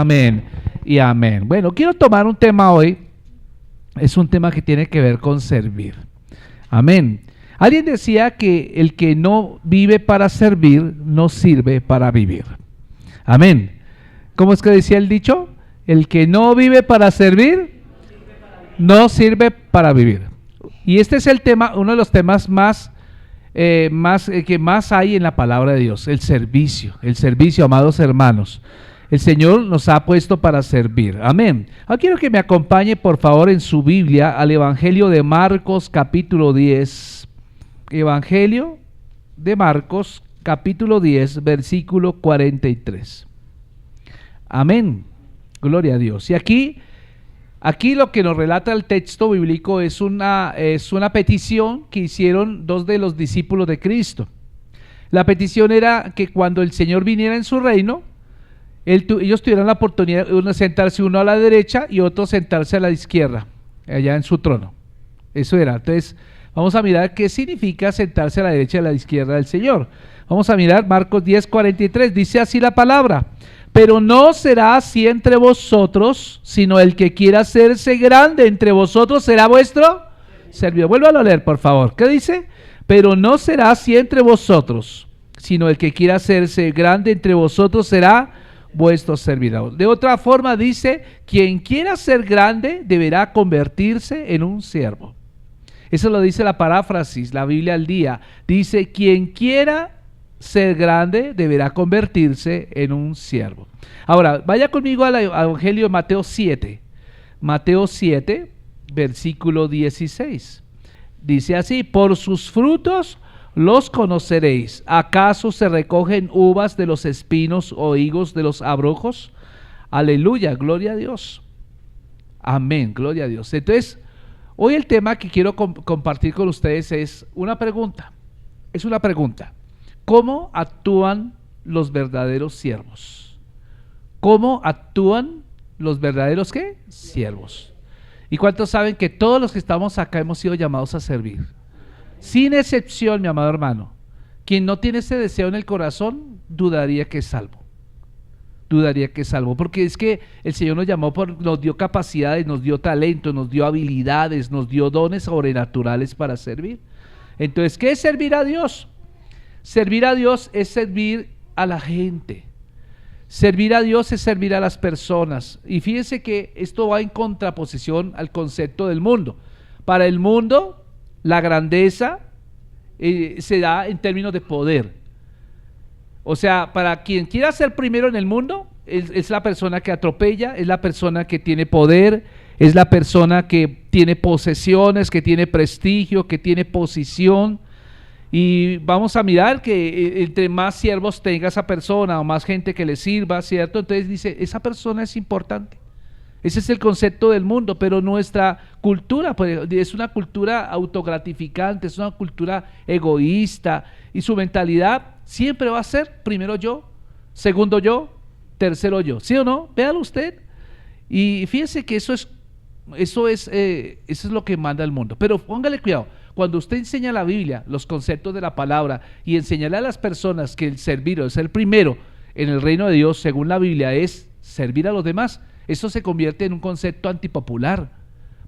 Amén y amén. Bueno, quiero tomar un tema hoy. Es un tema que tiene que ver con servir. Amén. Alguien decía que el que no vive para servir, no sirve para vivir. Amén. ¿Cómo es que decía el dicho? El que no vive para servir, no sirve para vivir. Y este es el tema, uno de los temas que más hay en la palabra de Dios, el servicio, amados hermanos. El Señor nos ha puesto para servir. Amén. Ahora quiero que me acompañe, por favor, en su Biblia al Evangelio de Marcos, capítulo 10. Evangelio de Marcos, capítulo 10, versículo 43. Amén. Gloria a Dios. Y aquí lo que nos relata el texto bíblico es una petición que hicieron dos de los discípulos de Cristo. La petición era que cuando el Señor viniera en su reino, ellos tuvieran la oportunidad de sentarse uno a la derecha y otro sentarse a la izquierda, allá en su trono. Eso era. Entonces, vamos a mirar qué significa sentarse a la derecha y a la izquierda del Señor. Vamos a mirar Marcos 10, 43. Dice así la palabra: pero no será así entre vosotros, sino el que quiera hacerse grande entre vosotros será vuestro servidor. Vuélvalo a leer, por favor. ¿Qué dice? Pero no será así entre vosotros, sino el que quiera hacerse grande entre vosotros será vuestro servidor. De otra forma dice: quien quiera ser grande deberá convertirse en un siervo. Eso lo dice la paráfrasis, la Biblia al día. Dice: quien quiera ser grande deberá convertirse en un siervo. Ahora, vaya conmigo al Evangelio de Mateo 7. Mateo 7, versículo 16. Dice así: por sus frutos los conoceréis. ¿Acaso se recogen uvas de los espinos o higos de los abrojos? Aleluya, gloria a Dios. Amén, gloria a Dios. Entonces, hoy el tema que quiero compartir con ustedes es una pregunta. Es una pregunta. ¿Cómo actúan los verdaderos siervos? ¿Cómo actúan los verdaderos ¿qué? Siervos. ¿Y cuántos saben que todos los que estamos acá hemos sido llamados a servir? Sin excepción, mi amado hermano. Quien no tiene ese deseo en el corazón, dudaría que es salvo. Dudaría que es salvo, porque es que el Señor nos llamó, nos dio capacidades, nos dio talento, nos dio habilidades, nos dio dones sobrenaturales para servir. Entonces, ¿qué es servir a Dios? Servir a Dios es servir a la gente. Servir a Dios es servir a las personas. Y fíjense que esto va en contraposición al concepto del mundo. Para el mundo, la grandeza se da en términos de poder. O sea, para quien quiera ser primero en el mundo, es la persona que atropella, es la persona que tiene poder, es la persona que tiene posesiones, que tiene prestigio, que tiene posición. Y vamos a mirar que entre más siervos tenga esa persona o más gente que le sirva, ¿cierto? Entonces dice, esa persona es importante. Ese es el concepto del mundo, pero nuestra cultura pues, es una cultura autogratificante, es una cultura egoísta y su mentalidad siempre va a ser primero yo, segundo yo, tercero yo. ¿Sí o no? Véalo usted. Y fíjese que eso es lo que manda el mundo. Pero póngale cuidado. Cuando usted enseña la Biblia, los conceptos de la palabra y enseñarle a las personas que el servir o el ser primero en el reino de Dios, según la Biblia, es servir a los demás, eso se convierte en un concepto antipopular.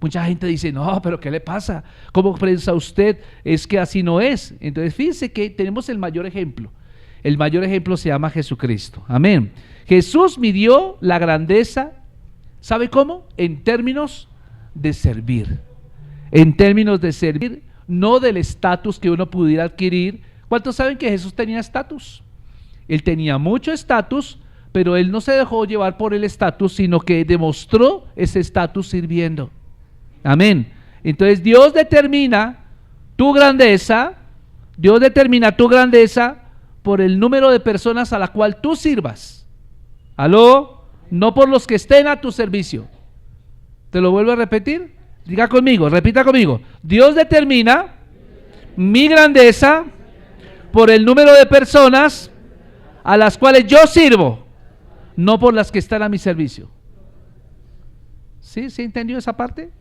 Mucha gente dice, no, pero ¿qué le pasa? ¿Cómo piensa usted? Es que así no es. Entonces fíjense que tenemos el mayor ejemplo. El mayor ejemplo se llama Jesucristo. Amén. Jesús midió la grandeza, ¿sabe cómo? En términos de servir. En términos de servir, no del estatus que uno pudiera adquirir. ¿Cuántos saben que Jesús tenía estatus? Él tenía mucho estatus, pero él no se dejó llevar por el estatus, sino que demostró ese estatus sirviendo. Amén. Entonces Dios determina tu grandeza por el número de personas a la cual tú sirvas. ¿Aló? No por los que estén a tu servicio. ¿Te lo vuelvo a repetir? Diga conmigo, repita conmigo. Dios determina mi grandeza por el número de personas a las cuales yo sirvo, no por las que están a mi servicio. ¿Sí? ¿Sí entendió esa parte?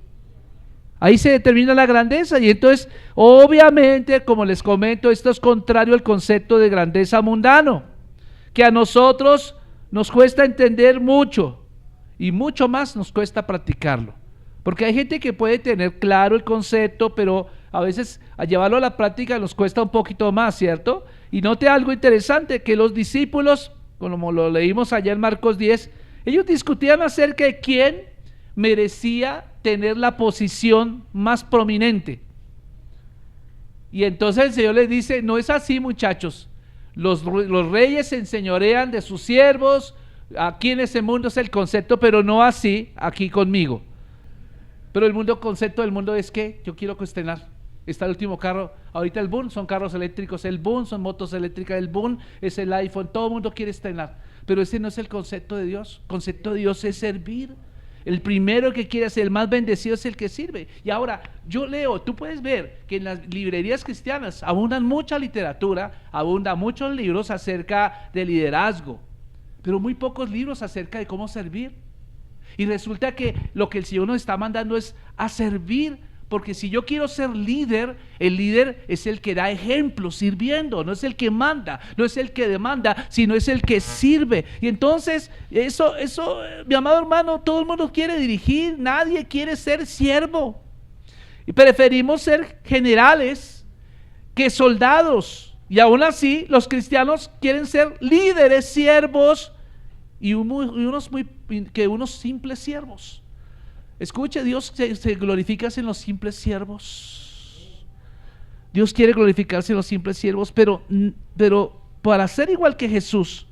Ahí se determina la grandeza y entonces, obviamente, como les comento, esto es contrario al concepto de grandeza mundano, que a nosotros nos cuesta entender mucho. y mucho más nos cuesta practicarlo. Porque hay gente que puede tener claro el concepto, pero a veces a llevarlo a la práctica nos cuesta un poquito más, ¿cierto? Y note algo interesante, que los discípulos, como lo leímos allá en Marcos 10, ellos discutían acerca de quién merecía tener la posición más prominente. Y entonces el Señor les dice, no es así, muchachos, los reyes se enseñorean de sus siervos, aquí en ese mundo es el concepto, pero no así aquí conmigo. Pero el concepto del mundo es que yo quiero cuestionar. Está el último carro, ahorita el boom son carros eléctricos, el boom son motos eléctricas, el boom es el iPhone, todo el mundo quiere estrenar. Pero ese no es el concepto de Dios. El concepto de Dios es servir. El primero que quiere ser el más bendecido es el que sirve. Y ahora, yo leo, tú puedes ver que en las librerías cristianas abundan mucha literatura, abundan muchos libros acerca de liderazgo, pero muy pocos libros acerca de cómo servir. Y resulta que lo que el Señor nos está mandando es a servir, porque si yo quiero ser líder, el líder es el que da ejemplo sirviendo, no es el que manda, no es el que demanda, sino es el que sirve. Y entonces, eso, mi amado hermano, todo el mundo quiere dirigir, nadie quiere ser siervo. Y preferimos ser generales que soldados. Y aún así, los cristianos quieren ser líderes, siervos, y unos simples siervos. Escuche, Dios se glorifica en los simples siervos. Dios quiere glorificarse en los simples siervos, pero para ser igual que Jesús,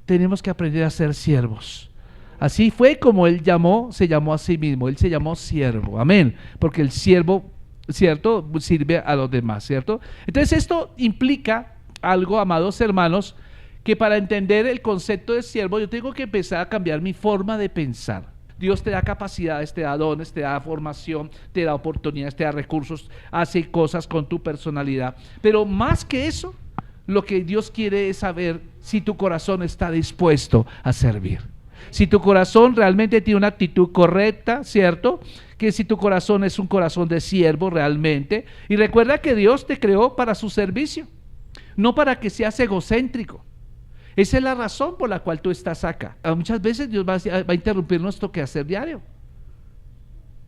tenemos que aprender a ser siervos. Así fue como Él se llamó a sí mismo, Él se llamó siervo, amén, porque el siervo, ¿cierto?, sirve a los demás, ¿cierto? Entonces esto implica algo, amados hermanos, que para entender el concepto de siervo yo tengo que empezar a cambiar mi forma de pensar. Dios te da capacidades, te da dones, te da formación, te da oportunidades, te da recursos, hace cosas con tu personalidad. Pero más que eso, lo que Dios quiere es saber si tu corazón está dispuesto a servir. Si tu corazón realmente tiene una actitud correcta, ¿cierto? Que si tu corazón es un corazón de siervo realmente. Y recuerda que Dios te creó para su servicio, no para que seas egocéntrico. Esa es la razón por la cual tú estás acá. Muchas veces Dios va a interrumpir nuestro quehacer diario.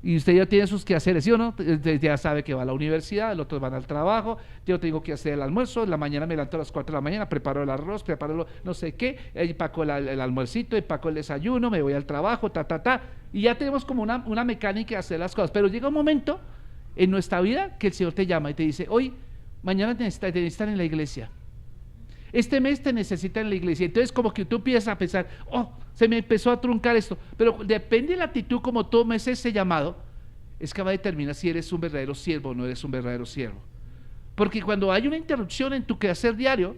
Y usted ya tiene sus quehaceres, ¿sí o no? Usted ya sabe que va a la universidad, el otro van al trabajo, yo tengo que hacer el almuerzo, en la mañana me levanto a las 4 de la mañana, preparo el arroz, preparo no sé qué, empaco el almuercito, empaco el desayuno, me voy al trabajo, y ya tenemos como una mecánica de hacer las cosas. Pero llega un momento en nuestra vida que el Señor te llama y te dice, hoy, mañana te necesitan en la iglesia. Este mes te necesitan en la iglesia. Entonces como que tú empiezas a pensar, se me empezó a truncar esto. Pero depende de la actitud como tomes ese llamado, es que va a determinar si eres un verdadero siervo o no eres un verdadero siervo. Porque cuando hay una interrupción en tu quehacer diario,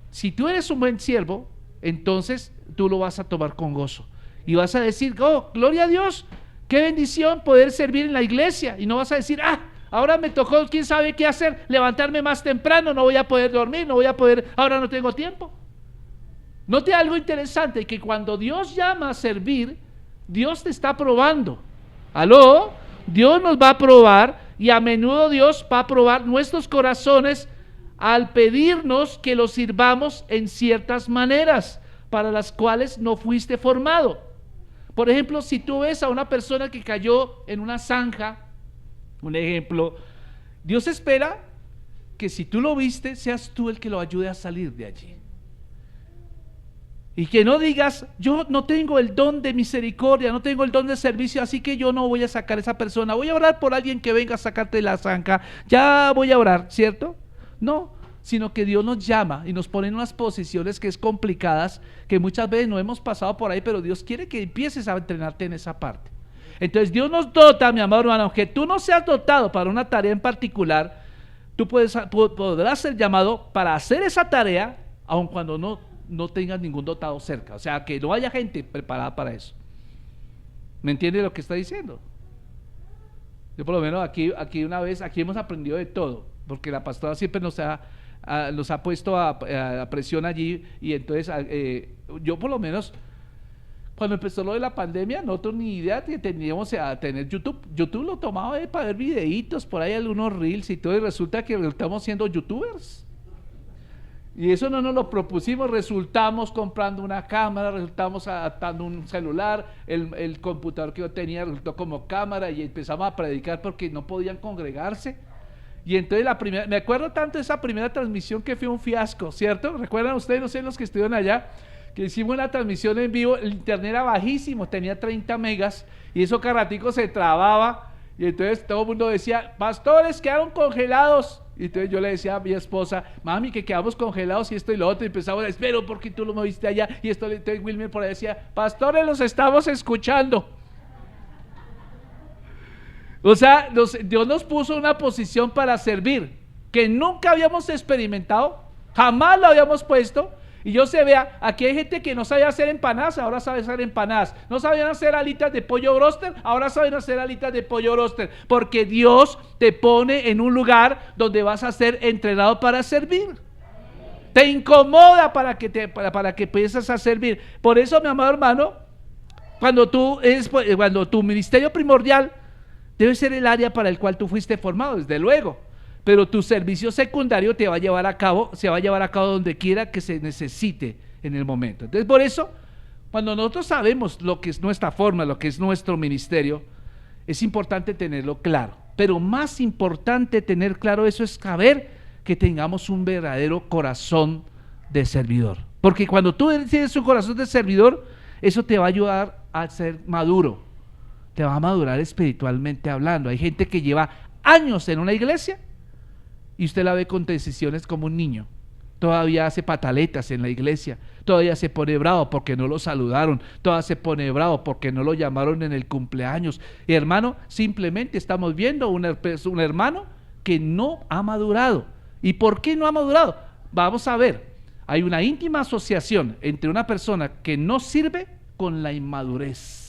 si tú eres un buen siervo, entonces tú lo vas a tomar con gozo. Y vas a decir, gloria a Dios, qué bendición poder servir en la iglesia. Y no vas a decir, ahora me tocó, quién sabe qué hacer, levantarme más temprano, no voy a poder dormir, ahora no tengo tiempo. Note algo interesante, que cuando Dios llama a servir, Dios te está probando. ¿Aló? Dios nos va a probar, y a menudo Dios va a probar nuestros corazones al pedirnos que lo sirvamos en ciertas maneras para las cuales no fuiste formado. Por ejemplo, si tú ves a una persona que cayó en una zanja, un ejemplo, Dios espera que si tú lo viste, seas tú el que lo ayude a salir de allí. Y que no digas, yo no tengo el don de misericordia, no tengo el don de servicio, así que yo no voy a sacar a esa persona, voy a orar por alguien que venga a sacarte de la zanja, ya voy a orar, ¿cierto? No, sino que Dios nos llama y nos pone en unas posiciones que es complicadas, que muchas veces no hemos pasado por ahí, pero Dios quiere que empieces a entrenarte en esa parte. Entonces Dios nos dota, mi amado hermano, aunque tú no seas dotado para una tarea en particular, tú podrás ser llamado para hacer esa tarea, aun cuando no tengas ningún dotado cerca, o sea, que no haya gente preparada para eso. ¿Me entiende lo que está diciendo? Yo por lo menos aquí hemos aprendido de todo, porque la pastora siempre nos ha puesto a presión allí, y entonces yo por lo menos, cuando empezó lo de la pandemia, nosotros ni idea que teníamos a tener YouTube. YouTube lo tomaba para ver videitos, por ahí algunos reels y todo, y resulta que estamos siendo youtubers. Y eso no nos lo propusimos, resultamos comprando una cámara, resultamos adaptando un celular, el computador que yo tenía resultó como cámara y empezamos a predicar porque no podían congregarse. Y entonces me acuerdo tanto de esa primera transmisión que fue un fiasco, ¿cierto? ¿Recuerdan ustedes, no sé, los que estuvieron allá, que hicimos una transmisión en vivo, el internet era bajísimo, tenía 30 megas y eso cada ratico se trababa y entonces todo el mundo decía, pastores, quedaron congelados. Y entonces yo le decía a mi esposa, mami, que quedamos congelados y esto y lo otro, y empezamos a decir, pero ¿por qué tú lo moviste allá? Y esto, entonces Wilmer por ahí decía, pastores, los estamos escuchando. O sea, Dios nos puso en una posición para servir, que nunca habíamos experimentado, jamás lo habíamos puesto. Y yo se vea, aquí hay gente que no sabía hacer empanadas, ahora sabe hacer empanadas. No sabían hacer alitas de pollo broster, ahora saben hacer alitas de pollo broster. Porque Dios te pone en un lugar donde vas a ser entrenado para servir. Te incomoda para que empieces a servir. Por eso, mi amado hermano, cuando tu ministerio primordial debe ser el área para el cual tú fuiste formado, desde luego. Pero tu servicio secundario se va a llevar a cabo donde quiera que se necesite en el momento. Entonces, por eso, cuando nosotros sabemos lo que es nuestra forma, lo que es nuestro ministerio, es importante tenerlo claro. Pero más importante tener claro eso es saber que tengamos un verdadero corazón de servidor. Porque cuando tú tienes un corazón de servidor, eso te va a ayudar a ser maduro. Te va a madurar espiritualmente hablando. Hay gente que lleva años en una iglesia y usted la ve con decisiones como un niño. Todavía hace pataletas en la iglesia, todavía se pone bravo porque no lo saludaron, todavía se pone bravo porque no lo llamaron en el cumpleaños. Y hermano, simplemente estamos viendo un hermano que no ha madurado. ¿Y por qué no ha madurado? Vamos a ver, hay una íntima asociación entre una persona que no sirve con la inmadurez.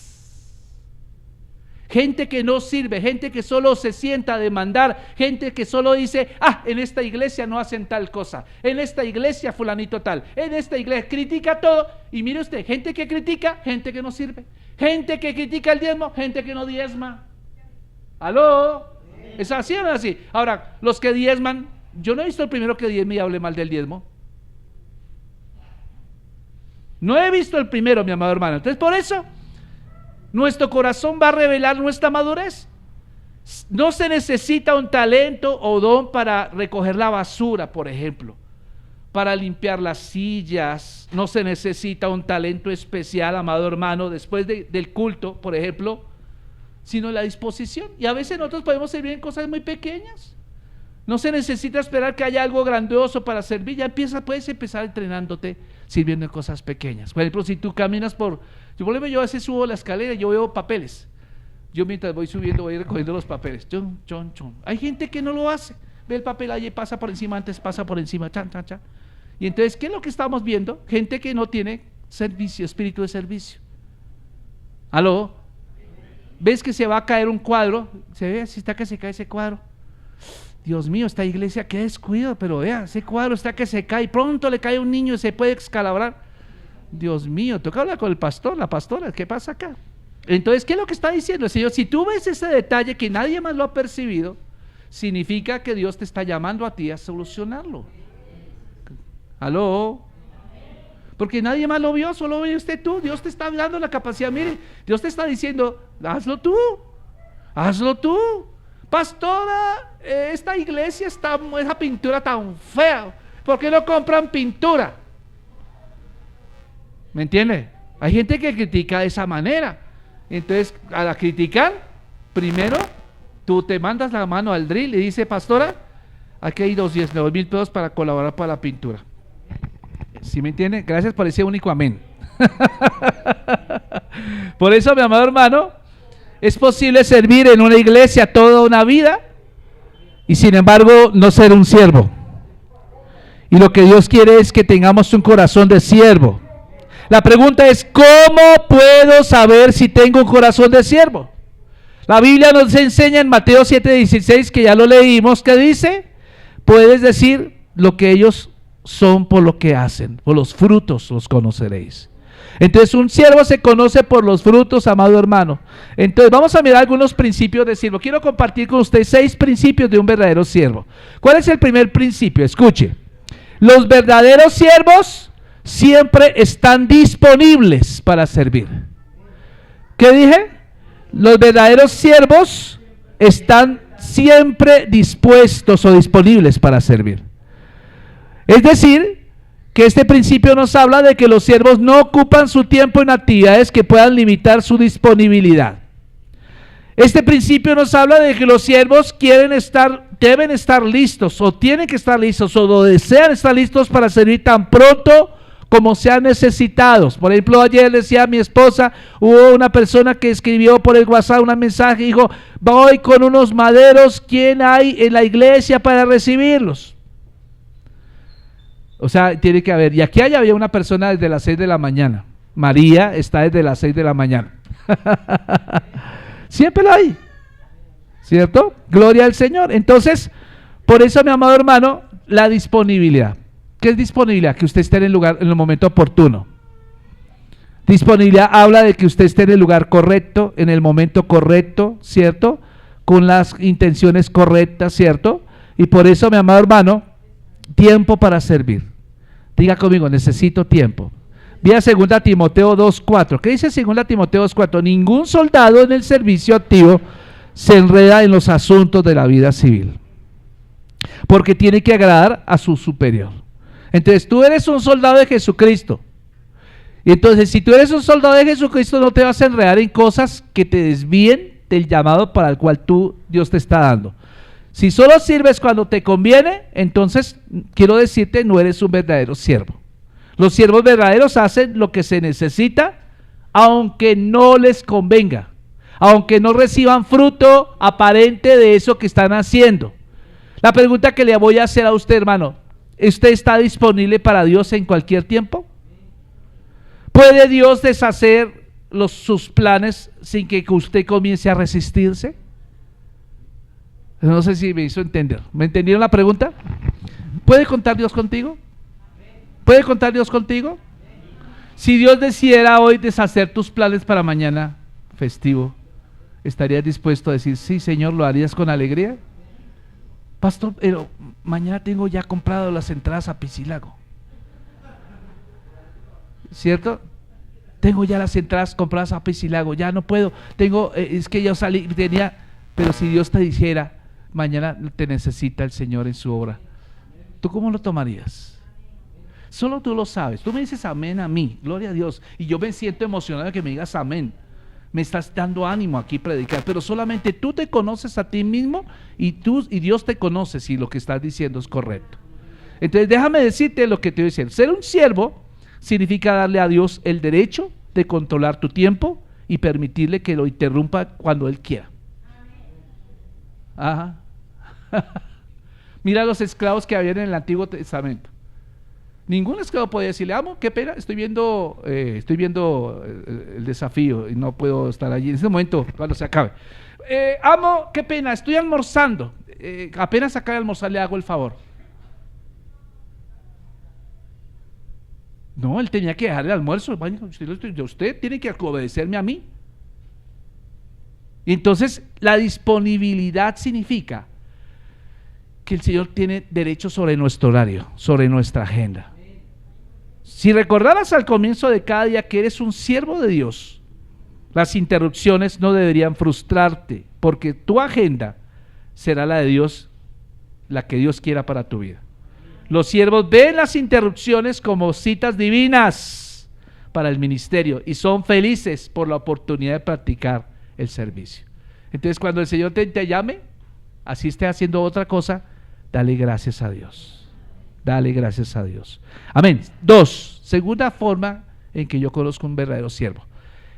Gente que no sirve, gente que solo se sienta a demandar, gente que solo dice, en esta iglesia no hacen tal cosa, en esta iglesia fulanito tal, en esta iglesia critica todo. Y mire usted, gente que critica, gente que no sirve, gente que critica el diezmo, gente que no diezma. ¿Aló? ¿Es así o no es así? Ahora, los que diezman, yo no he visto el primero que diezme y hable mal del diezmo. No he visto el primero, mi amado hermano. Entonces, por eso nuestro corazón va a revelar nuestra madurez. No se necesita un talento o don para recoger la basura, por ejemplo, para limpiar las sillas. No se necesita un talento especial, amado hermano, después del culto, por ejemplo, sino la disposición. Y a veces nosotros podemos servir en cosas muy pequeñas. No se necesita esperar que haya algo grandioso para servir. Puedes empezar entrenándote sirviendo en cosas pequeñas. Por ejemplo, si tú caminas yo a veces subo la escalera y yo veo papeles. Yo mientras voy subiendo voy recogiendo los papeles. Chon, chon, chon. Hay gente que no lo hace. Ve el papel allí, pasa por encima, antes pasa por encima, chan, chan, chan. Y entonces, ¿qué es lo que estamos viendo? Gente que no tiene servicio, espíritu de servicio. ¿Aló? ¿Ves que se va a caer un cuadro? ¿Se ve? Si está que se cae ese cuadro. Dios mío, esta iglesia, qué descuido, pero vea, ese cuadro está que se cae, pronto le cae un niño y se puede escalabrar. Dios mío, toca hablar con el pastor, la pastora, ¿qué pasa acá? Entonces, ¿qué es lo que está diciendo el Señor? Si tú ves ese detalle que nadie más lo ha percibido, significa que Dios te está llamando a ti a solucionarlo. ¿Aló? Porque nadie más lo vio, solo ve usted tú. Dios te está dando la capacidad. Mire, Dios te está diciendo, hazlo tú. Pastora, esta iglesia esa pintura tan fea, ¿por qué no compran pintura? ¿Me entiende? Hay gente que critica de esa manera. Entonces, al criticar, primero tú te mandas la mano al drill y dice, pastora, aquí hay 2.000 pesos para colaborar para la pintura. ¿Sí me entiende? Gracias por ese único amén. Por eso, mi amado hermano, es posible servir en una iglesia toda una vida y sin embargo no ser un siervo. Y lo que Dios quiere es que tengamos un corazón de siervo. La pregunta es, ¿cómo puedo saber si tengo un corazón de siervo? La Biblia nos enseña en Mateo 7:16, que ya lo leímos, que dice, puedes decir lo que ellos son por lo que hacen, por los frutos los conoceréis. Entonces un siervo se conoce por los frutos, amado hermano. Entonces vamos a mirar algunos principios de siervo. Quiero compartir con ustedes 6 principios de un verdadero siervo. ¿Cuál es el primer principio? Escuche. Los verdaderos siervos siempre están disponibles para servir. ¿Qué dije? Los verdaderos siervos están siempre dispuestos o disponibles para servir. Es decir, que este principio nos habla de que los siervos no ocupan su tiempo en actividades que puedan limitar su disponibilidad. Este principio nos habla de que los siervos deben estar listos, o tienen que estar listos, o desean estar listos para servir tan pronto como sean necesitados. Por ejemplo, ayer decía a mi esposa, hubo una persona que escribió por el WhatsApp un mensaje y dijo: voy con unos maderos, ¿quién hay en la iglesia para recibirlos? O sea, tiene que haber, y aquí había una persona desde las 6 de la mañana. María está desde las 6 de la mañana. Siempre lo hay, ¿cierto? Gloria al Señor. Entonces, por eso, mi amado hermano, la disponibilidad. ¿Qué es disponibilidad? Que usted esté en el momento oportuno. Disponibilidad habla de que usted esté en el lugar correcto, en el momento correcto, ¿cierto? Con las intenciones correctas, ¿cierto? Y por eso, mi amado hermano, tiempo para servir. Diga conmigo: necesito tiempo. Vía 2 Timoteo 2:4. ¿Qué dice 2 Timoteo 2:4? Ningún soldado en el servicio activo se enreda en los asuntos de la vida civil, porque tiene que agradar a su superior. Entonces tú eres un soldado de Jesucristo, y entonces si tú eres un soldado de Jesucristo, no te vas a enredar en cosas que te desvíen del llamado para el cual Dios te está dando. Si solo sirves cuando te conviene, entonces quiero decirte, no eres un verdadero siervo. Los siervos verdaderos hacen lo que se necesita, aunque no les convenga, aunque no reciban fruto aparente de eso que están haciendo. La pregunta que le voy a hacer a usted, hermano: ¿usted está disponible para Dios en cualquier tiempo? ¿Puede Dios deshacer sus planes sin que usted comience a resistirse? No sé si me hizo entender. ¿Me entendieron la pregunta? ¿Puede contar Dios contigo? ¿Puede contar Dios contigo? Si Dios decidiera hoy deshacer tus planes para mañana festivo, ¿estarías dispuesto a decir: sí, Señor, lo harías con alegría? Pastor, pero mañana tengo ya comprado las entradas a Piscilago, ¿cierto? Tengo ya las entradas compradas a Piscilago, ya no puedo, es que yo salí, tenía. Pero si Dios te dijera: mañana te necesita el Señor en su obra, ¿tú cómo lo tomarías? Solo tú lo sabes. Tú me dices amén a mí, gloria a Dios, y yo me siento emocionado de que me digas amén. Me estás dando ánimo aquí predicar, pero solamente tú te conoces a ti mismo, y Dios te conoce si lo que estás diciendo es correcto. Entonces déjame decirte lo que te voy a decir. Ser un siervo significa darle a Dios el derecho de controlar tu tiempo y permitirle que lo interrumpa cuando Él quiera. Ajá. Mira los esclavos que habían en el Antiguo Testamento. Ningún esclavo podía decirle: amo, qué pena, estoy viendo el desafío y no puedo estar allí en ese momento cuando se acabe. Amo, qué pena, estoy almorzando, apenas acabe de almorzar le hago el favor. No, él tenía que dejar el almuerzo. Usted tiene que obedecerme a mí. Y entonces la disponibilidad significa que el Señor tiene derecho sobre nuestro horario, sobre nuestra agenda. Si recordaras al comienzo de cada día que eres un siervo de Dios, las interrupciones no deberían frustrarte, porque tu agenda será la de Dios, la que Dios quiera para tu vida. Los siervos ven las interrupciones como citas divinas para el ministerio y son felices por la oportunidad de practicar el servicio. Entonces, cuando el Señor te llame, así esté haciendo otra cosa, dale gracias a Dios. Dale gracias a Dios. Amén. 2. Segunda forma en que yo conozco un verdadero siervo.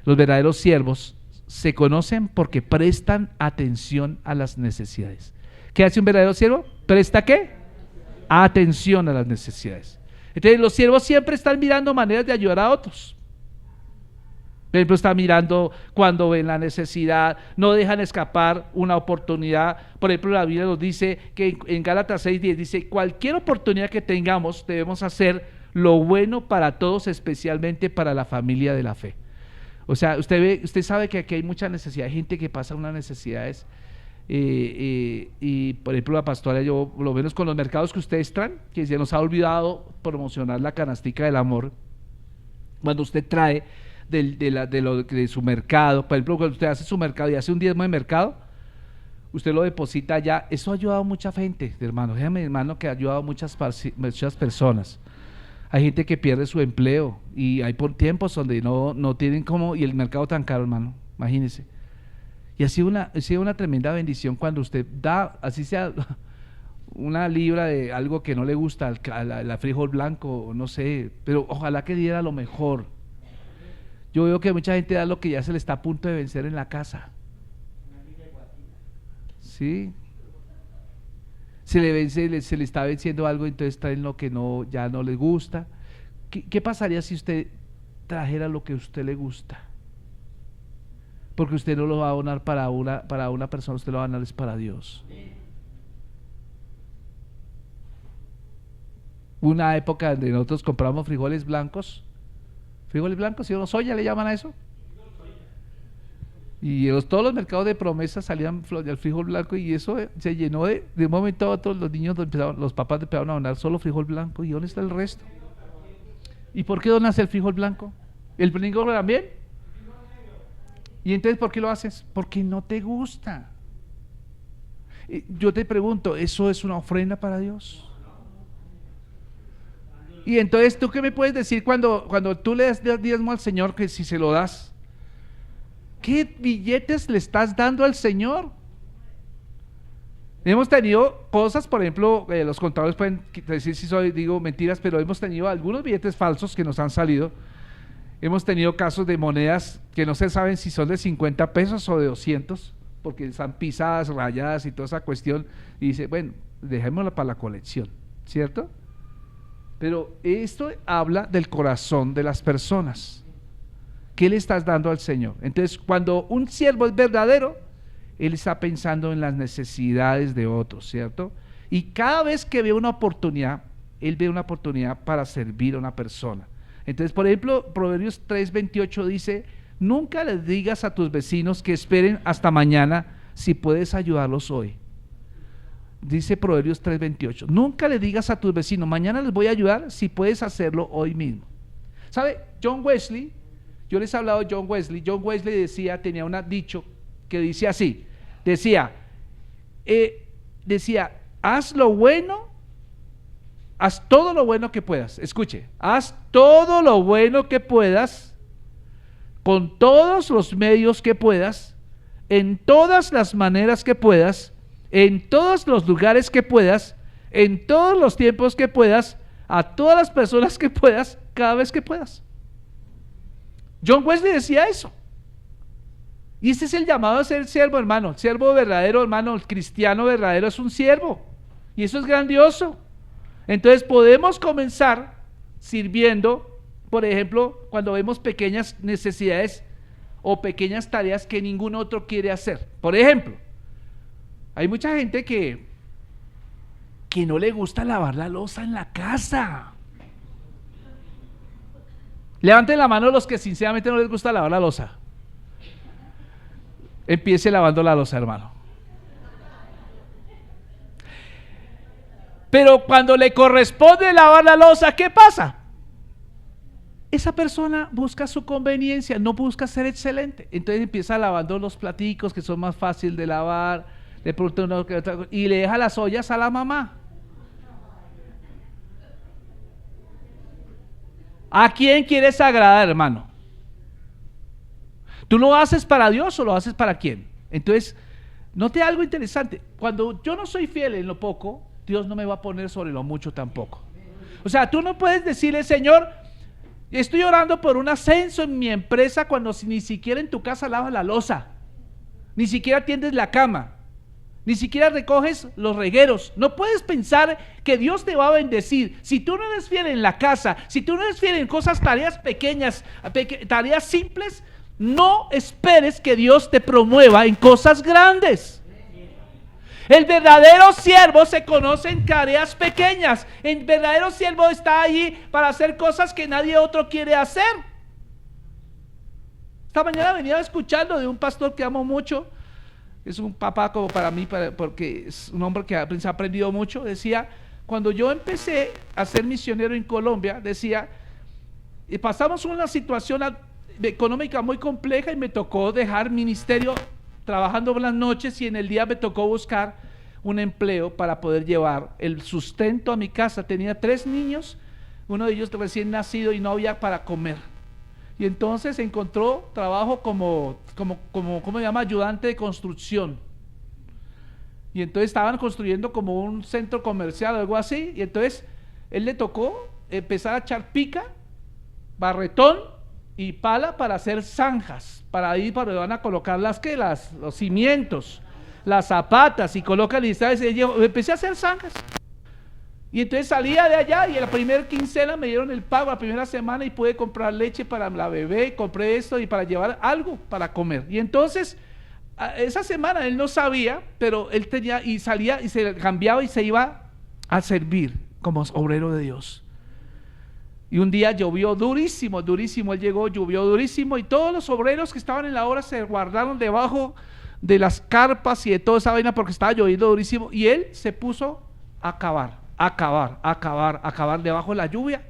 Los verdaderos siervos se conocen porque prestan atención a las necesidades. ¿Qué hace un verdadero siervo? ¿Presta qué? Atención a las necesidades. Entonces los siervos siempre están mirando maneras de ayudar a otros. Por ejemplo, están mirando cuando ven la necesidad, no dejan escapar una oportunidad. Por ejemplo, la Biblia nos dice que en Gálatas 6:10 dice: cualquier oportunidad que tengamos debemos hacer lo bueno para todos, especialmente para la familia de la fe. O sea, usted sabe que aquí hay mucha necesidad, hay gente que pasa unas necesidades y por ejemplo la pastora, yo por lo menos con los mercados que ustedes traen, que se nos ha olvidado promocionar la canastica del amor. Cuando usted trae de su mercado, por ejemplo, cuando usted hace su mercado y hace un diezmo de mercado, usted lo deposita allá. Eso ha ayudado a mucha gente, hermano. Déjame, hermano, que ha ayudado a muchas personas. Hay gente que pierde su empleo y hay por tiempos donde no tienen cómo, y el mercado tan caro, hermano, imagínese. Y ha sido una tremenda bendición cuando usted da, así sea una libra de algo que no le gusta, la frijol blanco, no sé, pero ojalá que diera lo mejor. Yo veo que mucha gente da lo que ya se le está a punto de vencer en la casa. ¿Sí? Se le está venciendo algo, entonces traen lo que ya no les gusta. ¿Qué pasaría si usted trajera lo que a usted le gusta? Porque usted no lo va a donar para una persona, usted lo va a donar es para Dios. Una época donde nosotros compramos frijoles blancos, ¿sí o no? Soya le llaman a eso. Y todos los mercados de promesa salían del frijol blanco, y eso se llenó de un momento a otro. Los niños los papás empezaron a donar solo frijol blanco. ¿Y dónde está el resto? ¿Y por qué donas el frijol blanco? ¿El frijol también? ¿Y entonces por qué lo haces? Porque no te gusta. Yo te pregunto, ¿eso es una ofrenda para Dios? Y entonces, ¿tú qué me puedes decir cuando tú le das diezmo al Señor, que si se lo das, qué billetes le estás dando al Señor? Hemos tenido cosas, por ejemplo, los contadores pueden decir si digo mentiras, pero hemos tenido algunos billetes falsos que nos han salido. Hemos tenido casos de monedas que no se saben si son de 50 pesos o de 200, porque están pisadas, rayadas y toda esa cuestión, y dice, bueno, dejémosla para la colección, ¿cierto? Pero esto habla del corazón de las personas. ¿Qué le estás dando al Señor? Entonces, cuando un siervo es verdadero, él está pensando en las necesidades de otros, ¿cierto? Y cada vez que ve una oportunidad, él ve una oportunidad para servir a una persona. Entonces, por ejemplo, Proverbios 3:28 dice, nunca les digas a tus vecinos que esperen hasta mañana si puedes ayudarlos hoy. Dice Proverbios 3:28, nunca le digas a tus vecinos, mañana les voy a ayudar si puedes hacerlo hoy mismo. ¿Sabe? John Wesley, yo les he hablado de John Wesley decía, tenía un dicho que dice así, decía, haz lo bueno, haz todo lo bueno que puedas, escuche, haz todo lo bueno que puedas, con todos los medios que puedas, en todas las maneras que puedas, en todos los lugares que puedas, en todos los tiempos que puedas, a todas las personas que puedas, cada vez que puedas. John Wesley decía eso. Y ese es el llamado a ser siervo, hermano. El siervo verdadero, hermano, el cristiano verdadero es un siervo. Y eso es grandioso. Entonces podemos comenzar sirviendo, por ejemplo, cuando vemos pequeñas necesidades o pequeñas tareas que ningún otro quiere hacer. Por ejemplo, hay mucha gente que no le gusta lavar la loza en la casa. Levanten la mano los que sinceramente no les gusta lavar la loza. Empiece lavando la loza, hermano. Pero cuando le corresponde lavar la loza, ¿qué pasa? Esa persona busca su conveniencia, no busca ser excelente. Entonces empieza lavando los platicos que son más fáciles de lavar, de pronto y le deja las ollas a la mamá. ¿A quién quieres agradar, hermano? ¿Tú lo haces para Dios o lo haces para quién? Entonces, note algo interesante. Cuando yo no soy fiel en lo poco, Dios no me va a poner sobre lo mucho tampoco. O sea, tú no puedes decirle, Señor, estoy orando por un ascenso en mi empresa, cuando ni siquiera en tu casa lavas la loza, ni siquiera tiendes la cama, ni siquiera recoges los regueros. No puedes pensar que Dios te va a bendecir si tú no eres fiel en la casa, si tú no eres fiel en tareas pequeñas, tareas simples. No esperes que Dios te promueva en cosas grandes. El verdadero siervo se conoce en tareas pequeñas. El verdadero siervo está allí para hacer cosas que nadie otro quiere hacer. Esta mañana venía escuchando de un pastor que amo mucho, es un papá como para mí, porque es un hombre que ha aprendido mucho. Decía, cuando yo empecé a ser misionero en Colombia, decía, pasamos una situación económica muy compleja y me tocó dejar ministerio trabajando por las noches y en el día me tocó buscar un empleo para poder llevar el sustento a mi casa. Tenía 3 niños, uno de ellos recién nacido y no había para comer. Y entonces encontró trabajo como se llama, ayudante de construcción. Y entonces estaban construyendo como un centro comercial o algo así. Y entonces él le tocó empezar a echar pica, barretón y pala para hacer zanjas, para ahí para donde van a colocar los cimientos, las zapatas, y colocan y ¿sabes? Yo empecé a hacer zanjas. Y entonces salía de allá y en la primera quincena me dieron el pago la primera semana y pude comprar leche para la bebé, y compré esto y para llevar algo para comer. Y entonces esa semana él no sabía, pero él tenía y salía y se cambiaba y se iba a servir como obrero de Dios. Y un día llovió durísimo, durísimo, él llegó, llovió durísimo y todos los obreros que estaban en la obra se guardaron debajo de las carpas y de toda esa vaina porque estaba lloviendo durísimo, y él se puso a cavar debajo de la lluvia,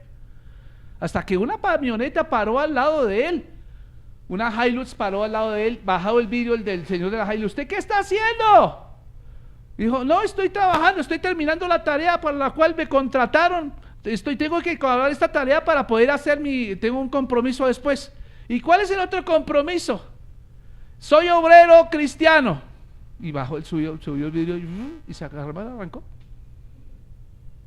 hasta que una camioneta paró al lado de él, una Hilux paró al lado de él, bajado el vidrio del señor de la Hilux. ¿Usted qué está haciendo? Dijo, no, estoy trabajando, estoy terminando la tarea para la cual me contrataron, tengo que acabar esta tarea para poder hacer tengo un compromiso después. ¿Y cuál es el otro compromiso? Soy obrero cristiano. Y bajó, subió el vidrio y se arrancó.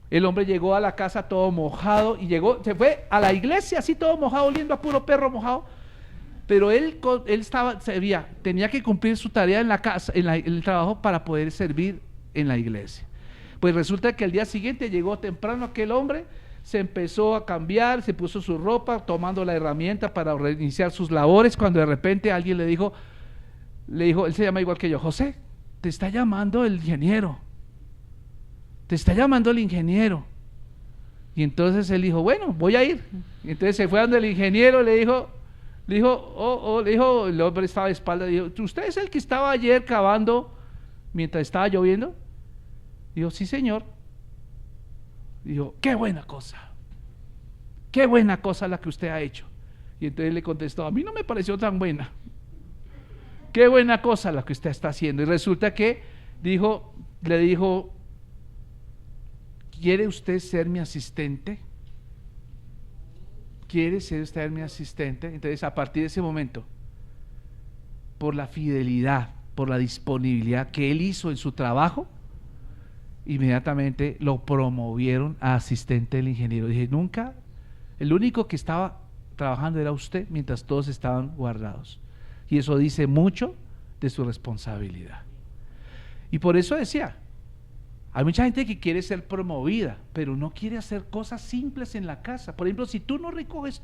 El hombre llegó a la casa todo mojado y se fue a la iglesia así todo mojado, oliendo a puro perro mojado. Pero él tenía que cumplir su tarea en la casa, en el trabajo, para poder servir en la iglesia. Pues resulta que el día siguiente llegó temprano aquel hombre, se empezó a cambiar, se puso su ropa, tomando la herramienta para reiniciar sus labores, cuando de repente alguien le dijo, él se llama igual que yo, José, te está llamando el ingeniero. Te está llamando el ingeniero. Y entonces él dijo, bueno, voy a ir. Y entonces se fue donde el ingeniero, le dijo, el hombre estaba de espalda, dijo, ¿usted es el que estaba ayer cavando mientras estaba lloviendo? Dijo, sí, señor. Dijo, qué buena cosa la que usted ha hecho. Y entonces le contestó, a mí no me pareció tan buena. Qué buena cosa la que usted está haciendo. Y resulta que le dijo, ¿quiere usted ser mi asistente? ¿Quiere ser usted mi asistente? Entonces, a partir de ese momento, por la fidelidad, por la disponibilidad que él hizo en su trabajo, inmediatamente lo promovieron a asistente del ingeniero. Dije, nunca, el único que estaba trabajando era usted mientras todos estaban guardados. Y eso dice mucho de su responsabilidad. Y por eso decía, hay mucha gente que quiere ser promovida, pero no quiere hacer cosas simples en la casa. Por ejemplo, si tú no recoges,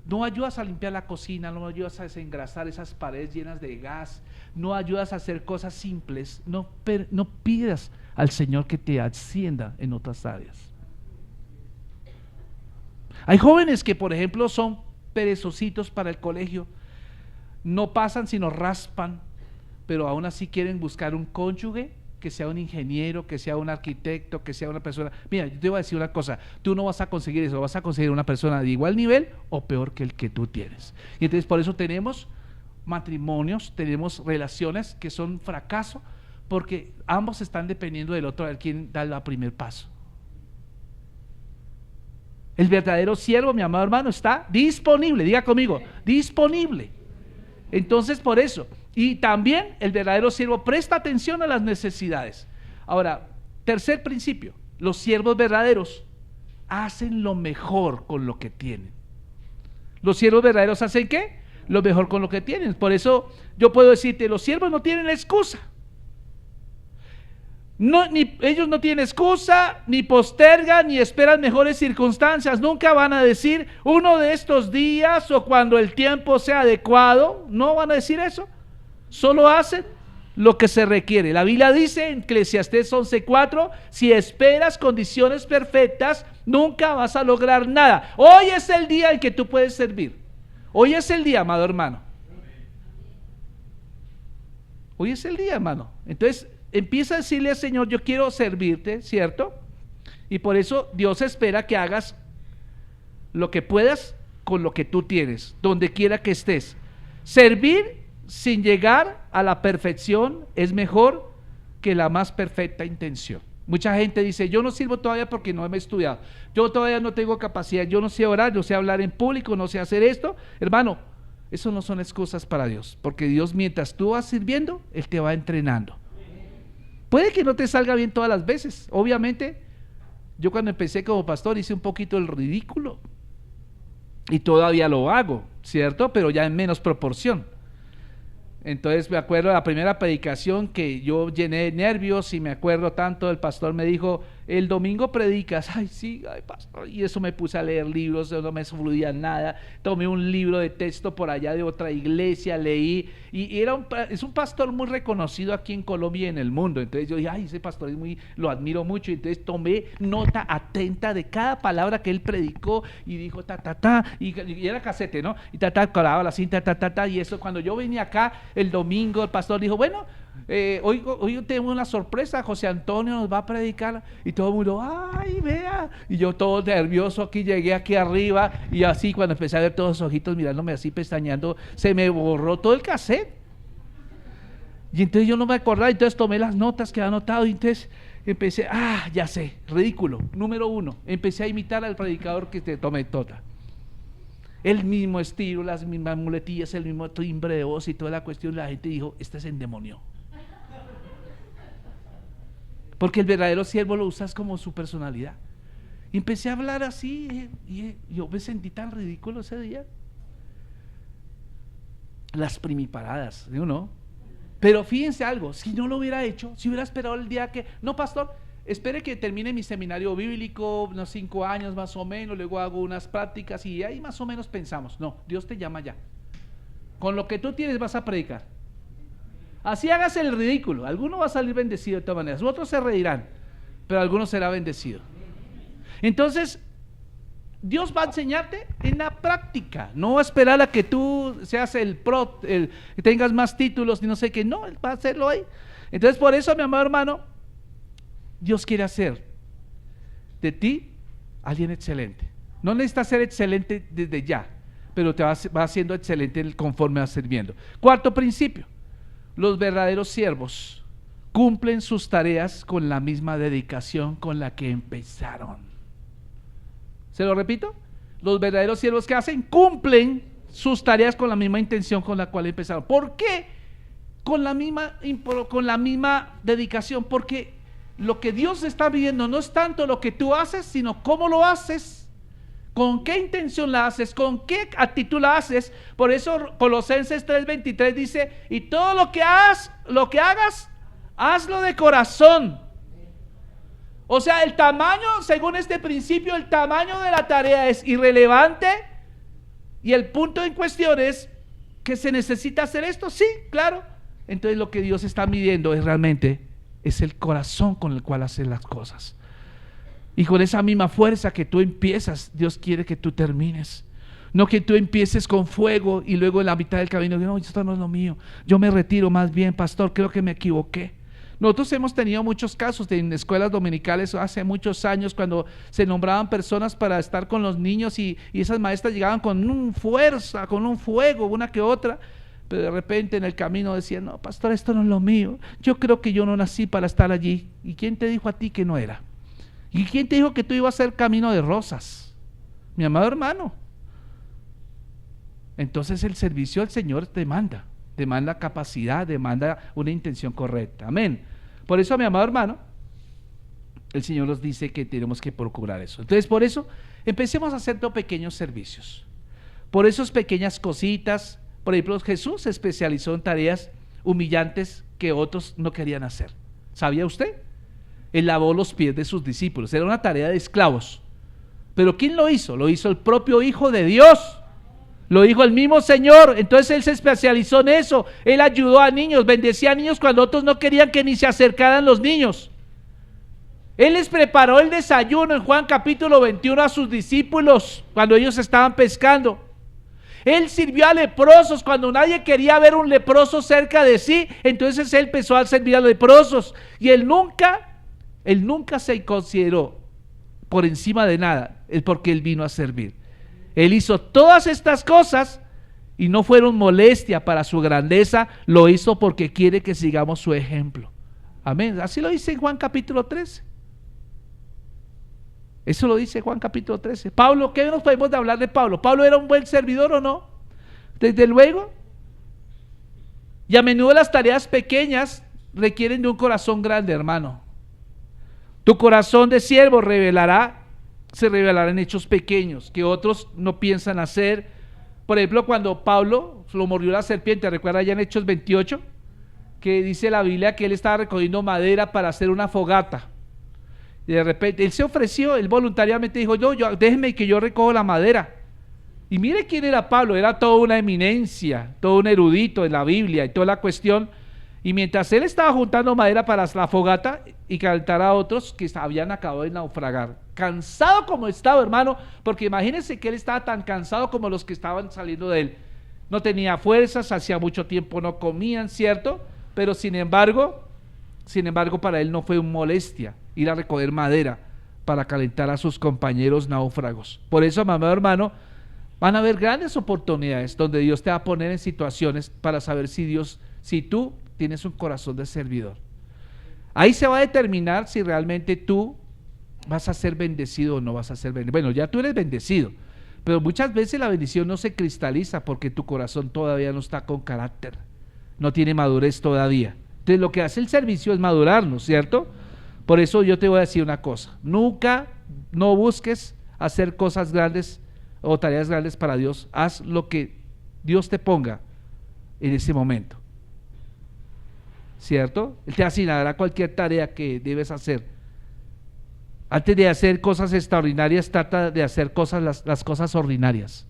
no ayudas a limpiar la cocina, no ayudas a desengrasar esas paredes llenas de gas, no ayudas a hacer cosas simples, no pidas al Señor que te ascienda en otras áreas. Hay jóvenes que, por ejemplo, son perezositos para el colegio, no pasan sino raspan, pero aún así quieren buscar un cónyuge que sea un ingeniero, que sea un arquitecto, que sea una persona. Mira, yo te voy a decir una cosa, tú no vas a conseguir eso, vas a conseguir una persona de igual nivel o peor que el que tú tienes. Y entonces por eso tenemos matrimonios, tenemos relaciones que son fracaso, porque ambos están dependiendo del otro, a ver quién da el primer paso. El verdadero siervo, mi amado hermano, está disponible, diga conmigo, disponible. Entonces por eso, y también el verdadero siervo presta atención a las necesidades. Ahora, tercer principio, los siervos verdaderos hacen lo mejor con lo que tienen. Los siervos verdaderos hacen ¿qué? Lo mejor con lo que tienen. Por eso yo puedo decirte, los siervos no tienen excusa. Ellos no tienen excusa, ni postergan, ni esperan mejores circunstancias. Nunca van a decir uno de estos días o cuando el tiempo sea adecuado. No van a decir eso. Solo hacen lo que se requiere. La Biblia dice en Eclesiastés 11:4, si esperas condiciones perfectas, nunca vas a lograr nada. Hoy es el día en que tú puedes servir. Hoy es el día, amado hermano. Hoy es el día, hermano. Entonces, empieza a decirle al Señor, yo quiero servirte, ¿cierto? Y por eso Dios espera que hagas lo que puedas con lo que tú tienes, donde quiera que estés. Servir sin llegar a la perfección es mejor que la más perfecta intención. Mucha gente dice, yo no sirvo todavía porque no me he estudiado, yo todavía no tengo capacidad, yo no sé orar, no sé hablar en público, no sé hacer esto. Hermano, eso no son excusas para Dios, porque Dios, mientras tú vas sirviendo, Él te va entrenando. Puede que no te salga bien todas las veces. Obviamente, yo cuando empecé como pastor hice un poquito el ridículo, y todavía lo hago, ¿cierto? Pero ya en menos proporción. Entonces me acuerdo de la primera predicación que yo llené de nervios, y me acuerdo tanto, el pastor me dijo, el domingo predicas. Ay, sí, ay, pastor. Y eso me puse a leer libros, no me fluía nada. Tomé un libro de texto por allá de otra iglesia, leí, y es un pastor muy reconocido aquí en Colombia y en el mundo. Entonces yo dije, ay, ese pastor lo admiro mucho. Y entonces tomé nota atenta de cada palabra que él predicó, y dijo y era casete, ¿no? Y colaba la cinta, y eso. Cuando yo venía acá el domingo, el pastor dijo, bueno, hoy tengo una sorpresa, José Antonio nos va a predicar. Y todo el mundo, ay, vea. Y yo todo nervioso aquí, llegué aquí arriba, y así cuando empecé a ver todos los ojitos mirándome así, pestañeando, se me borró todo el cassette. Y entonces yo no me acordaba, entonces tomé las notas que había anotado, y entonces empecé, ya sé, ridículo, número 1, empecé a imitar al predicador que te tomé toda. El mismo estilo, las mismas muletillas, el mismo timbre de voz y toda la cuestión. La gente dijo, este se endemonió. Porque el verdadero siervo lo usas como su personalidad. Y empecé a hablar así, y yo me sentí tan ridículo ese día. Las primiparadas, ¿sí o no? Pero fíjense algo, si no lo hubiera hecho, si hubiera esperado el día que, no, pastor, espere que termine mi seminario bíblico, unos 5 años más o menos, luego hago unas prácticas y ahí más o menos pensamos. No, Dios te llama ya. Con lo que tú tienes vas a predicar. Así hagas el ridículo, alguno va a salir bendecido de todas maneras, otros se reirán, pero alguno será bendecido. Entonces, Dios va a enseñarte en la práctica, no va a esperar a que tú seas el pro, que tengas más títulos y no sé qué, no, Él va a hacerlo ahí. Entonces, por eso, mi amado hermano, Dios quiere hacer de ti alguien excelente. No necesitas ser excelente desde ya, pero te va haciendo excelente conforme vas sirviendo. 4 principio. Los verdaderos siervos cumplen sus tareas con la misma dedicación con la que empezaron. ¿Se lo repito? Los verdaderos siervos, ¿qué hacen? Cumplen sus tareas con la misma intención con la cual empezaron. ¿Por qué? Con la misma dedicación, porque lo que Dios está viendo no es tanto lo que tú haces, sino cómo lo haces. ¿Con qué intención la haces? ¿Con qué actitud la haces? Por eso Colosenses 3:23 dice, y todo lo que hagas, hazlo de corazón. O sea, el tamaño, según este principio, el tamaño de la tarea es irrelevante, y el punto en cuestión es que se necesita hacer esto, sí, claro. Entonces lo que Dios está midiendo es el corazón con el cual haces las cosas. Y con esa misma fuerza que tú empiezas, Dios quiere que tú termines. No que tú empieces con fuego y luego en la mitad del camino, no, esto no es lo mío, yo me retiro más bien, pastor, creo que me equivoqué. Nosotros hemos tenido muchos casos en escuelas dominicales hace muchos años, cuando se nombraban personas para estar con los niños, y esas maestras llegaban con una fuerza, con un fuego, una que otra, pero de repente en el camino decían, no, pastor, esto no es lo mío, yo creo que yo no nací para estar allí. ¿Y quién te dijo a ti que no era? ¿Y quién te dijo que tú ibas a hacer camino de rosas? Mi amado hermano. Entonces el servicio al Señor demanda capacidad, demanda una intención correcta. Amén. Por eso, mi amado hermano, el Señor nos dice que tenemos que procurar eso. Entonces, por eso, empecemos a hacer pequeños servicios. Por esas pequeñas cositas. Por ejemplo, Jesús se especializó en tareas humillantes que otros no querían hacer. ¿Sabía usted? Él lavó los pies de sus discípulos. Era una tarea de esclavos. ¿Pero quién lo hizo? Lo hizo el propio Hijo de Dios. Lo dijo el mismo Señor. Entonces Él se especializó en eso. Él ayudó a niños, bendecía a niños cuando otros no querían que ni se acercaran los niños. Él les preparó el desayuno en Juan capítulo 21 a sus discípulos cuando ellos estaban pescando. Él sirvió a leprosos cuando nadie quería ver un leproso cerca de sí. Entonces él empezó a servir a los leprosos. Y él nunca se consideró por encima de nada, es porque él vino a servir. Él hizo todas estas cosas y no fueron molestia para su grandeza, lo hizo porque quiere que sigamos su ejemplo. Amén. Así lo dice en Juan capítulo 13. Eso lo dice Juan capítulo 13. Pablo, ¿qué nos podemos hablar de Pablo? ¿Pablo era un buen servidor o no? Desde luego. Y a menudo las tareas pequeñas requieren de un corazón grande, hermano. Tu corazón de siervo se revelará en hechos pequeños que otros no piensan hacer. Por ejemplo, cuando Pablo lo mordió la serpiente, ¿recuerda ya en Hechos 28? Que dice la Biblia que él estaba recogiendo madera para hacer una fogata. Y de repente él se ofreció, él voluntariamente dijo, déjeme que yo recojo la madera. Y mire quién era Pablo, era toda una eminencia, todo un erudito en la Biblia y toda la cuestión. Y mientras él estaba juntando madera para la fogata y calentar a otros que habían acabado de naufragar, cansado como estaba, hermano, porque imagínense que él estaba tan cansado como los que estaban saliendo de él. No tenía fuerzas, hacía mucho tiempo no comían, ¿cierto? Pero sin embargo, para él no fue una molestia ir a recoger madera para calentar a sus compañeros náufragos. Por eso, amado hermano, van a haber grandes oportunidades donde Dios te va a poner en situaciones para saber si tú tienes un corazón de servidor. Ahí se va a determinar si realmente tú vas a ser bendecido o no vas a ser bendecido. Bueno, ya tú eres bendecido, pero muchas veces la bendición no se cristaliza porque tu corazón todavía no está con carácter, no tiene madurez todavía. Entonces lo que hace el servicio es madurarnos, ¿cierto? Por eso yo te voy a decir una cosa: no busques hacer cosas grandes o tareas grandes para Dios. Haz lo que Dios te ponga en ese momento, ¿cierto? Él te asignará cualquier tarea que debes hacer. Antes de hacer cosas extraordinarias, trata de hacer las cosas ordinarias.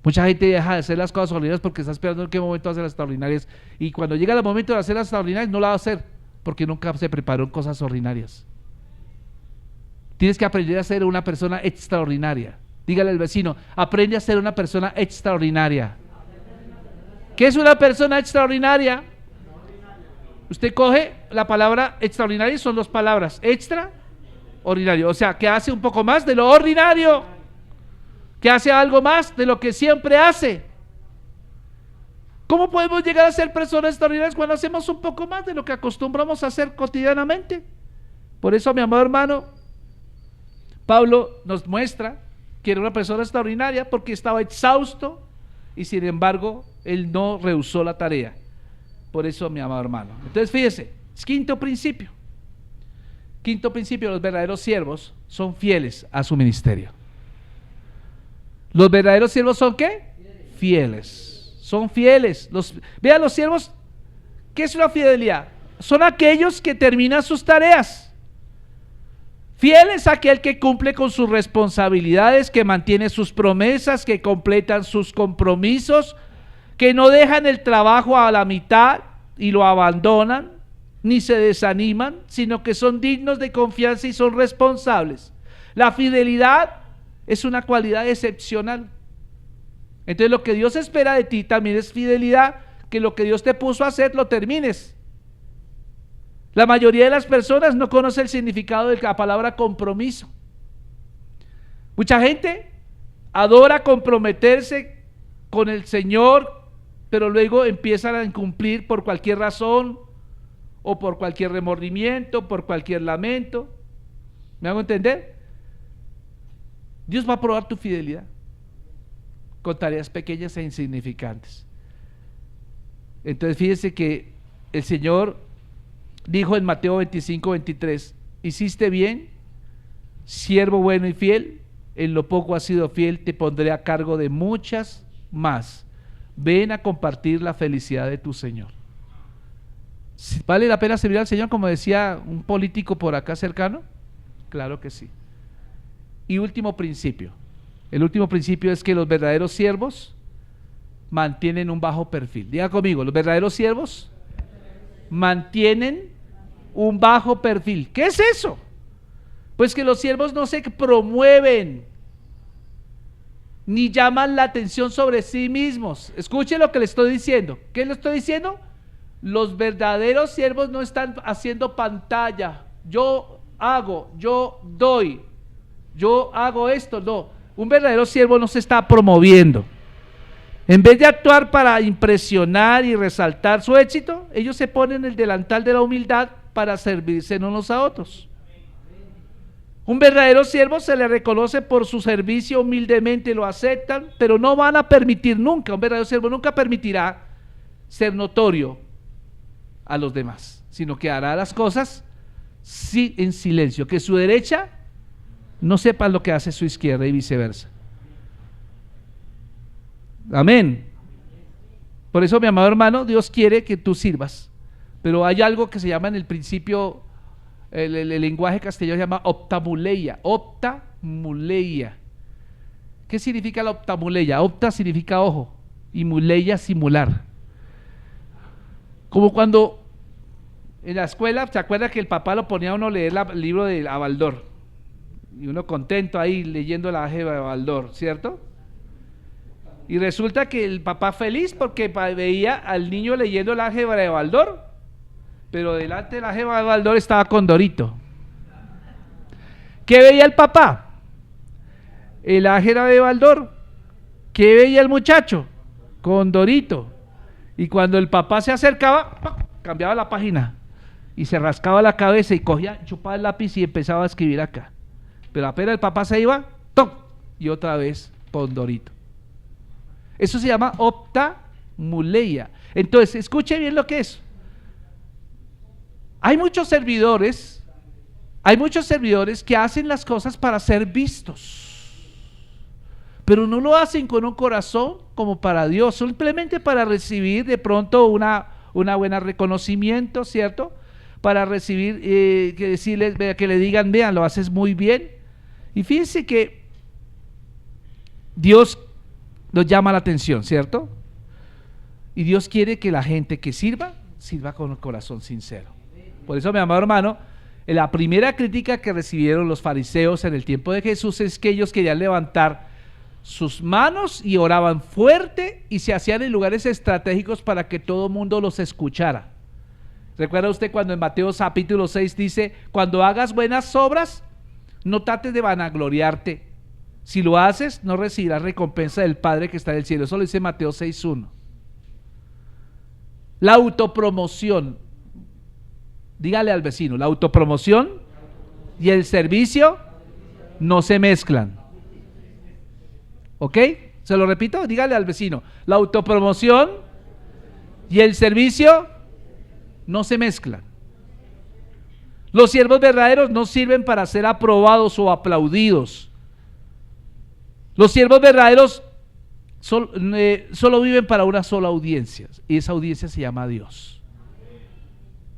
Mucha gente deja de hacer las cosas ordinarias porque está esperando en qué momento hacer las extraordinarias, y cuando llega el momento de hacer las extraordinarias no la va a hacer porque nunca se preparó en cosas ordinarias. Tienes que aprender a ser una persona extraordinaria. Dígale al vecino: aprende a ser una persona extraordinaria. ¿Qué es una persona extraordinaria? Usted coge la palabra extraordinaria y son dos palabras: extraordinario, o sea, que hace un poco más de lo ordinario, que hace algo más de lo que siempre hace. ¿Cómo podemos llegar a ser personas extraordinarias cuando hacemos un poco más de lo que acostumbramos a hacer cotidianamente? Por eso, mi amado hermano, Pablo nos muestra que era una persona extraordinaria porque estaba exhausto y sin embargo él no rehusó la tarea. Por eso, mi amado hermano, entonces fíjese, quinto principio, los verdaderos siervos son fieles a su ministerio. ¿Los verdaderos siervos son qué? Fieles. Son fieles. Vean, los siervos, ¿qué es una fidelidad? Son aquellos que terminan sus tareas. Fiel es aquel que cumple con sus responsabilidades, que mantiene sus promesas, que completan sus compromisos, que no dejan el trabajo a la mitad y lo abandonan, ni se desaniman, sino que son dignos de confianza y son responsables. La fidelidad es una cualidad excepcional. Entonces lo que Dios espera de ti también es fidelidad, que lo que Dios te puso a hacer lo termines. La mayoría de las personas no conoce el significado de la palabra compromiso. Mucha gente adora comprometerse con el Señor, pero luego empiezan a incumplir por cualquier razón, o por cualquier remordimiento, por cualquier lamento. ¿Me hago entender? Dios va a probar tu fidelidad con tareas pequeñas e insignificantes. Entonces fíjese que el Señor dijo en Mateo 25:23: hiciste bien, siervo bueno y fiel, en lo poco has sido fiel, te pondré a cargo de muchas más. Ven a compartir la felicidad de tu Señor. ¿Vale la pena servir al Señor, como decía un político por acá cercano? Claro que sí. Y último principio. El último principio es que los verdaderos siervos mantienen un bajo perfil. Diga conmigo: los verdaderos siervos mantienen un bajo perfil. ¿Qué es eso? Pues que los siervos no se promueven. ni llaman la atención sobre sí mismos. Escuche lo que le estoy diciendo. ¿Qué le estoy diciendo? Los verdaderos siervos no están haciendo pantalla. Yo hago, yo doy, yo hago esto. No, un verdadero siervo no se está promoviendo. En vez de actuar para impresionar y resaltar su éxito, ellos se ponen el delantal de la humildad para servirse unos a otros. Un verdadero siervo se le reconoce por su servicio humildemente, lo aceptan, pero no van a permitir nunca, un verdadero siervo nunca permitirá ser notorio a los demás, sino que hará las cosas en silencio, que su derecha no sepa lo que hace su izquierda y viceversa. Amén. Por eso, mi amado hermano, Dios quiere que tú sirvas, pero hay algo que se llama en el principio, el lenguaje castellano se llama optamuleia. Optamuleia. ¿Qué significa la optamuleia? Opta significa ojo y muleia simular. Como cuando en la escuela, ¿se acuerda que el papá lo ponía a uno a leer el libro de Abaldor? Y uno contento ahí leyendo la álgebra de Abaldor, ¿cierto? Y resulta que el papá feliz porque veía al niño leyendo la álgebra de Abaldor, pero delante de la álgebra de Abaldor estaba Condorito. ¿Qué veía el papá? El álgebra de Abaldor. ¿Qué veía el muchacho? Condorito. Y cuando el papá se acercaba, cambiaba la página y se rascaba la cabeza y cogía, chupaba el lápiz y empezaba a escribir acá. Pero apenas el papá se iba, ¡toc! Y otra vez Condorito. Eso se llama optamuleia. Entonces, escuche bien lo que es. Hay muchos servidores que hacen las cosas para ser vistos, pero no lo hacen con un corazón como para Dios, simplemente para recibir de pronto una buena reconocimiento, ¿cierto? Para recibir, que decirles, que le digan, vean, lo haces muy bien. Y fíjense que Dios nos llama la atención, ¿cierto? Y Dios quiere que la gente que sirva con el corazón sincero. Por eso, mi amado hermano, la primera crítica que recibieron los fariseos en el tiempo de Jesús es que ellos querían levantar sus manos y oraban fuerte y se hacían en lugares estratégicos para que todo el mundo los escuchara. ¿Recuerda usted cuando en Mateo capítulo 6 dice, cuando hagas buenas obras, no trates de vanagloriarte? Si lo haces, no recibirás recompensa del Padre que está en el cielo. Eso lo dice Mateo 6:1. La autopromoción. Dígale al vecino, la autopromoción y el servicio no se mezclan. ¿Ok? ¿Se lo repito? Dígale al vecino, la autopromoción y el servicio no se mezclan. Los siervos verdaderos no sirven para ser aprobados o aplaudidos. Los siervos verdaderos solo viven para una sola audiencia, y esa audiencia se llama Dios.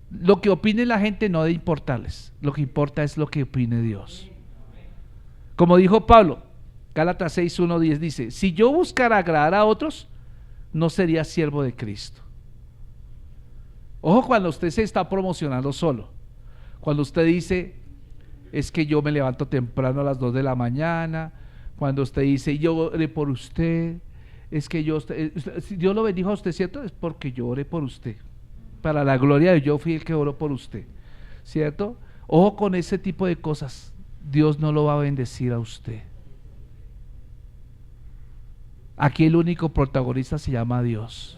Lo que opine la gente no debe importarles, lo que importa es lo que opine Dios. Como dijo Pablo, Gálatas 6:1-10 dice, si yo buscara agradar a otros, no sería siervo de Cristo. Ojo cuando usted se está promocionando solo, cuando usted dice, es que yo me levanto temprano a las 2 de la mañana, cuando usted dice, yo oré por usted, es que si Dios lo bendijo a usted, ¿cierto? Es porque yo oré por usted, para la gloria de yo fui el que oró por usted, ¿cierto? Ojo con ese tipo de cosas, Dios no lo va a bendecir a usted. Aquí el único protagonista se llama Dios.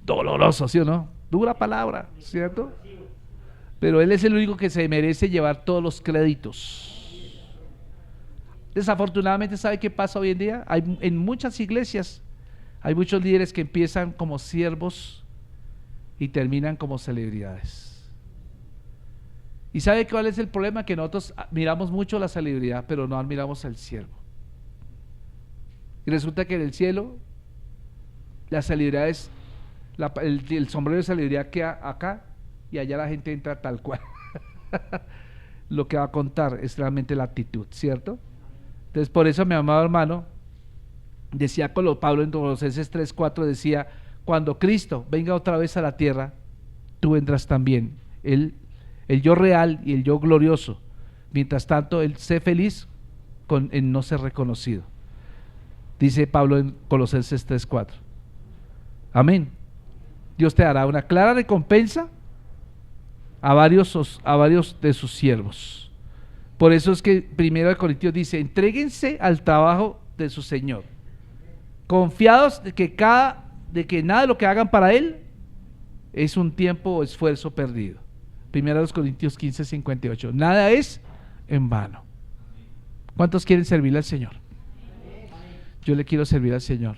Doloroso, ¿sí o no? Dura palabra, ¿cierto? Pero Él es el único que se merece llevar todos los créditos. Desafortunadamente, ¿sabe qué pasa hoy en día? En muchas iglesias hay muchos líderes que empiezan como siervos y terminan como celebridades. ¿Y sabe cuál es el problema? Que nosotros miramos mucho la celebridad, pero no admiramos al siervo. Y resulta que en el cielo la celebridad es el sombrero de celebridad queda acá y allá la gente entra tal cual. Lo que va a contar es realmente la actitud, ¿cierto? Entonces, por eso, mi amado hermano, decía Pablo en Colosenses 3:4, decía, cuando Cristo venga otra vez a la tierra, tú vendrás también, el yo real y el yo glorioso. Mientras tanto, él sé feliz en no ser reconocido. Dice Pablo en Colosenses 3:4. Amén. Dios te dará una clara recompensa a varios de sus siervos. Por eso es que 1 Corintios dice: entréguense al trabajo de su Señor, confiados de que nada de lo que hagan para Él es un tiempo o esfuerzo perdido. 1 Corintios 15:58. Nada es en vano. ¿Cuántos quieren servirle al Señor? Yo le quiero servir al Señor.